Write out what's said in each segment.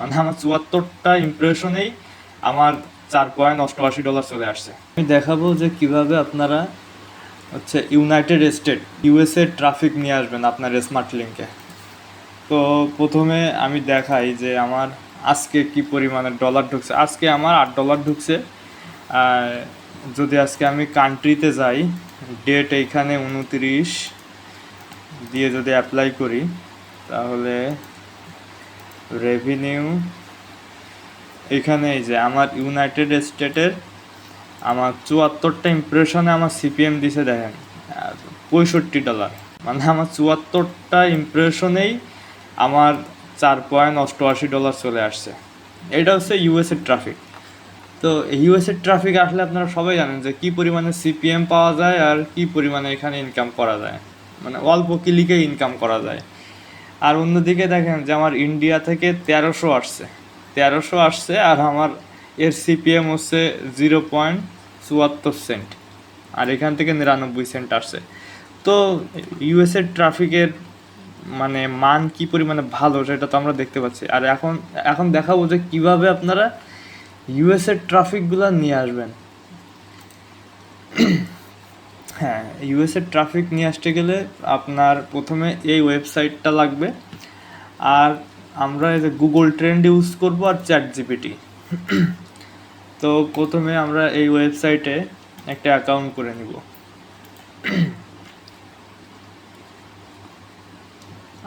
মানে আমার 74টা ইমপ্রেশনেই আমার $4.88 চলে আসছে। আমি দেখাবো যে কিভাবে আপনারা হচ্ছে ইউনাইটেড স্টেট ইউএসএ ট্রাফিক নিয়ে আসবেন আপনার স্মার্ট লিঙ্কে। তো প্রথমে আমি দেখাই যে আমার আজকে কি পরিমাণে ডলার ঢুকছে। আজকে আমার $8 ঢুকছে। আর যদি আজকে আমি কান্ট্রিতে যাই, ডেট এইখানে 29 দিয়ে যদি অ্যাপ্লাই করি, তাহলে রেভিনিউ এখানে এই যে আমার ইউনাইটেড স্টেটের আমার 74টা ইমপ্রেশনে আমার সিপিএম দিছে দেখেন $65। মানে আমার 74টা ইমপ্রেশনেই আমার $4.88 চলে আসছে। এটা হচ্ছে ইউএসএর ট্রাফিক। তো ইউএসএর ট্রাফিক আসলে আপনারা সবাই জানেন যে কী পরিমাণে সিপিএম পাওয়া যায় আর কী পরিমাণে এখানে ইনকাম করা যায়, মানে অল্প ক্লিকে ইনকাম করা যায়। আর অন্যদিকে দেখেন যে আমার ইন্ডিয়া থেকে 1300 আসছে আর আমার এর সিপিএম হচ্ছে 0.74 সেন্ট, আর এখান থেকে 99 সেন্ট আসছে। তো ইউএসএর ট্রাফিকের মানে মান কি পরিমাণে ভালো সেটা তো আমরা দেখতে পাচ্ছি। আর এখন দেখাবো যে কিভাবে আপনারা ইউএসএর ট্রাফিকগুলো নিয়ে আসবেন। হ্যাঁ, ইউএসএর ট্রাফিক নিয়ে আসতে গেলে আপনার প্রথমে এই ওয়েবসাইটটা লাগবে, আর আমরা এই যে গুগল ট্রেন্ড ইউজ করব আর চ্যাট জিপিটি। তো প্রথমে আমরা এই ওয়েবসাইটে একটা অ্যাকাউন্ট করে নিব।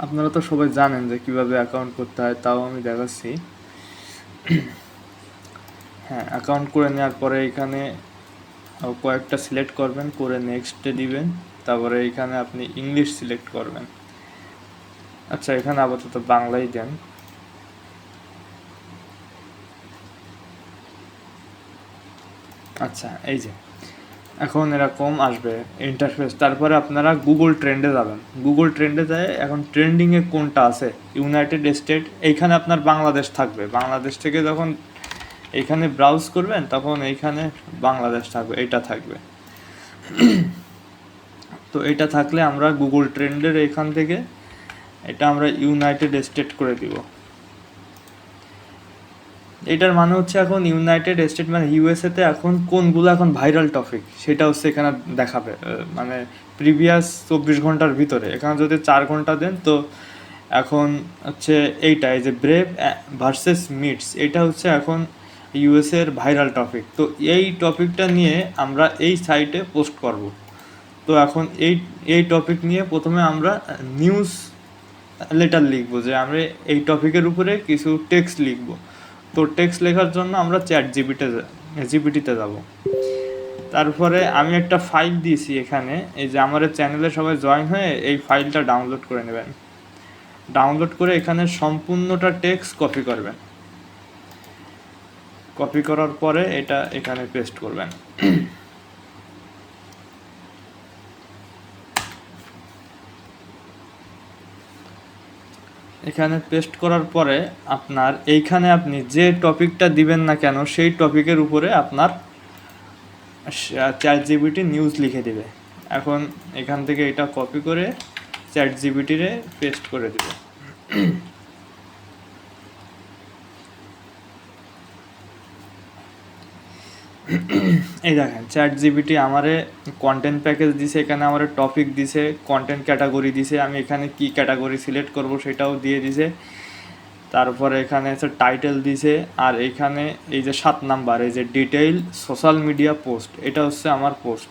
আপনারা তো সবাই জানেন যে কিভাবে অ্যাকাউন্ট করতে হয়, তাও আমি দেখাচ্ছি। হ্যাঁ, অ্যাকাউন্ট করে নেওয়ার পরে এখানে কয়েকটা সিলেক্ট করবেন, করে নেক্সটে দিবেন, তারপরে এখানে আপনি ইংলিশ সিলেক্ট করবেন। আচ্ছা, এখানে আপাতত বাংলাই দেন। আচ্ছা, এই যে এখন এরকম আসবে ইন্টারফেস। তারপরে আপনারা গুগল ট্রেন্ডে যাবেন। গুগল ট্রেন্ডে যায় এখন ট্রেন্ডিংয়ে কোনটা আছে, ইউনাইটেড স্টেট, এইখানে আপনার বাংলাদেশ থাকবে। বাংলাদেশ থেকে যখন এইখানে ব্রাউজ করবেন তখন এইখানে বাংলাদেশ থাকবে, এটা থাকবে। তো এটা থাকলে আমরা গুগল ট্রেন্ডের এখান থেকে এটা আমরা ইউনাইটেড স্টেট করে দিব। এটার মানে হচ্ছে এখন ইউনাইটেড স্টেট মানে ইউএসএতে এখন কোনগুলো এখন ভাইরাল টপিক সেটা হচ্ছে এখানে দেখাবে। মানে প্রিভিয়াস 24 ঘন্টার ভিতরে এখানে যদি 4 ঘন্টা দেন, তো এখন হচ্ছে এইটা, এই যে ব্রেভ ভার্সেস মিটস, এটা হচ্ছে এখন ইউএসএর ভাইরাল টপিক। তো এই টপিকটা নিয়ে আমরা এই সাইটে পোস্ট করব। তো এখন এই টপিক নিয়ে প্রথমে আমরা নিউজ লেটার লিখবো, যে আমরা এই টপিকের উপরে কিছু টেক্সট লিখবো। তো টেক্সট লেখার জন্য আমরা চ্যাট জিপিটিতে যাব। তারপরে আমি একটা ফাইল দিয়েছি এখানে, এই যে আমার চ্যানেলে সবাই জয়েন হয়ে এই ফাইলটা ডাউনলোড করে নেবেন। ডাউনলোড করে এখানে সম্পূর্ণটা টেক্সট কপি করবেন। কপি করার পরে এটা এখানে পেস্ট করবেন। এখানে পেস্ট করার পরে আপনার এইখানে আপনি যে টপিকটা দিবেন না কেন সেই টপিকের উপরে আপনার চ্যাট জিপিটি নিউজ লিখে দিবে। এখন এখান থেকে এটা কপি করে চ্যাট জিপিটিরে পেস্ট করে দিবে। এই দেখেন চ্যাট জিপিটি আমারে কন্টেন্ট প্যাকেজ দিছে, এখানে আমার টপিক দিছে, কন্টেন্ট ক্যাটাগরি দিছে, আমি এখানে কি ক্যাটাগরি সিলেক্ট করব সেটাও দিয়ে দিছে। তারপরে এখানে হচ্ছে টাইটেল দিছে, আর এখানে এই যে 7 নাম্বার এই যে ডিটেইল সোশ্যাল মিডিয়া পোস্ট, এটা হচ্ছে আমার পোস্ট।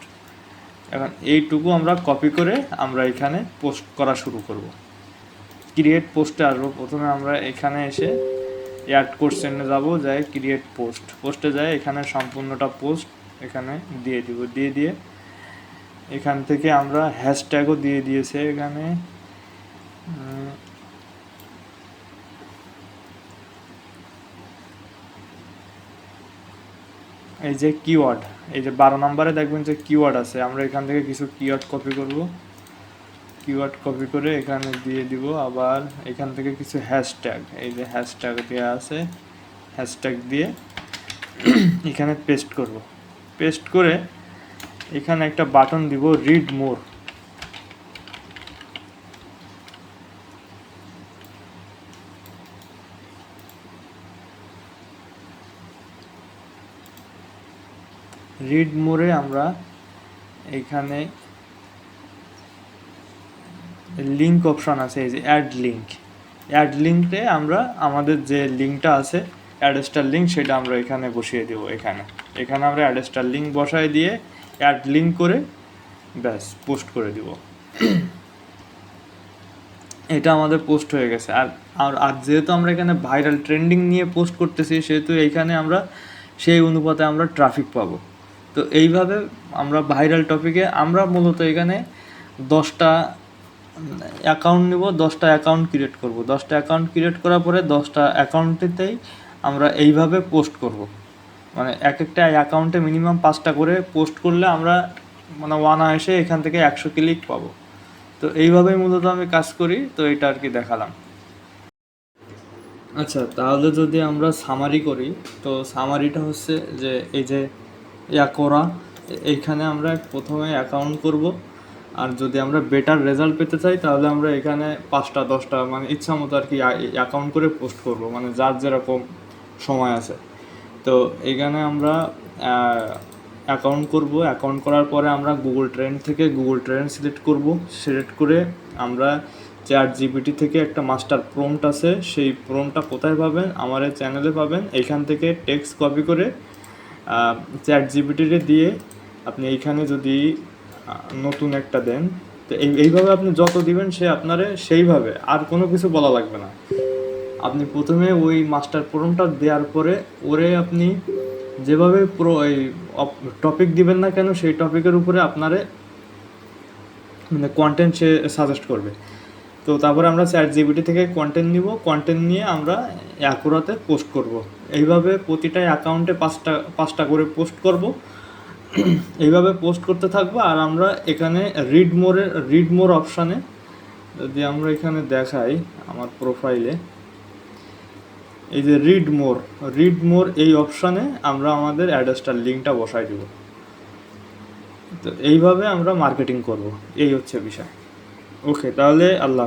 এখন এইটুকু আমরা কপি করে আমরা এখানে পোস্ট করা শুরু করব। ক্রিয়েট পোস্টে আসবো। প্রথমে আমরা এখানে এসে অ্যাড কোশ্চেনে যাব, যাই ক্রিয়েট পোস্টে যায় এখানে সম্পূর্ণটা পোস্ট এখানে দিয়ে দিব। দিয়ে এখান থেকে আমরা হ্যাশট্যাগও দিয়ে দিয়েছে এখানে। এই যে কিওয়ার্ড, এই যে 12 নম্বরে দেখবেন যে কিওয়ার্ড আছে, আমরা এখান থেকে কিছু কিওয়ার্ড কপি করব। কিওয়ার্ড কপি করে এখানে দিয়ে দিব। আবার এখান থেকে কিছু হ্যাশট্যাগ, এই যে হ্যাশট্যাগ দেওয়া আছে, হ্যাশট্যাগ দিয়ে এখানে পেস্ট করব। পেস্ট করে এখানে একটা বাটন দিব রিড মোর। রিড মোরে আমরা এইখানে লিঙ্ক অপশন আছে, এই যে অ্যাড লিঙ্কে আমরা আমাদের যে লিঙ্কটা আছে অ্যাডস্টার লিঙ্ক, সেটা আমরা এখানে বসিয়ে দেবো। এখানে আমরা অ্যাডস্টার লিঙ্ক বসায় দিয়ে অ্যাড লিঙ্ক করে ব্যাস পোস্ট করে দিব। এটা আমাদের পোস্ট হয়ে গেছে। আর যেহেতু আমরা এখানে ভাইরাল ট্রেন্ডিং নিয়ে পোস্ট করতেছি, সেহেতু এইখানে আমরা সেই অনুপাতে আমরা ট্রাফিক পাবো। তো এইভাবে আমরা ভাইরাল টপিকে আমরা মূলত এখানে 10টা অ্যাকাউন্ট নিব, 10টা অ্যাকাউন্ট ক্রিয়েট করব। 10টা অ্যাকাউন্ট ক্রিয়েট করার পরে 10টা অ্যাকাউন্টেতেই আমরা এইভাবে পোস্ট করব। মানে এক একটা অ্যাকাউন্টে মিনিমাম 5টা করে পোস্ট করলে আমরা মানে অনায়াসে এখান থেকে 100 ক্লিক পাবো। তো এইভাবেই মূলত আমি কাজ করি। তো এটা আর কি দেখালাম। আচ্ছা, তাহলে যদি আমরা সামারি করি, তো সামারিটা হচ্ছে যে এই যে করা, এইখানে আমরা প্রথমে অ্যাকাউন্ট করব। আর যদি আমরা বেটার রেজাল্ট পেতে চাই, তাহলে আমরা এখানে 5টা 10টা মানে ইচ্ছা মতো আর কি অ্যাকাউন্ট করে পোস্ট করব, মানে যার যেরকম সময় আছে। তো এখানে আমরা অ্যাকাউন্ট করব। অ্যাকাউন্ট করার পরে আমরা গুগল ট্রেন্ড থেকে গুগল ট্রেন্ড সিলেক্ট করে আমরা চ্যাট জিপিটি থেকে একটা মাস্টার প্রম্পট আছে, সেই প্রম্পটটা কোথায় পাবেন? আমার এই চ্যানেলে পাবেন। এইখান থেকে টেক্সট কপি করে চ্যাট জিপিটিতে দিয়ে আপনি এইখানে যদি নতুন একটা দেন, তো এইভাবে আপনি যত দিবেন সে আপনারে সেইভাবে, আর কোনো কিছু বলা লাগবে না। আপনি প্রথমে ওই মাস্টার প্রম্পটটা দেওয়ার পরে ওরে আপনি যেভাবে এই টপিক দিবেন না কেন, সেই টপিকের উপরে আপনারে মানে কন্টেন্ট সে সাজেস্ট করবে। তো তারপরে আমরা চ্যাট জিপিটি থেকে কন্টেন্ট নিব, কন্টেন্ট নিয়ে আমরা অ্যাকুরাতে পোস্ট করব। এইভাবে প্রতিটা অ্যাকাউন্টে 5টা করে পোস্ট করব। এইভাবে পোস্ট করতে থাকবো। আর আমরা এখানে রিড মোর অপশানে যদি আমরা এখানে দেখাই আমার প্রোফাইলে, এই যে রিড মোর এই অপশানে আমরা আমাদের অ্যাডস্টার লিঙ্কটা বসাই দেব। তো এইভাবে আমরা মার্কেটিং করব, এই হচ্ছে বিষয়। ওকে, তাহলে আল্লাহ।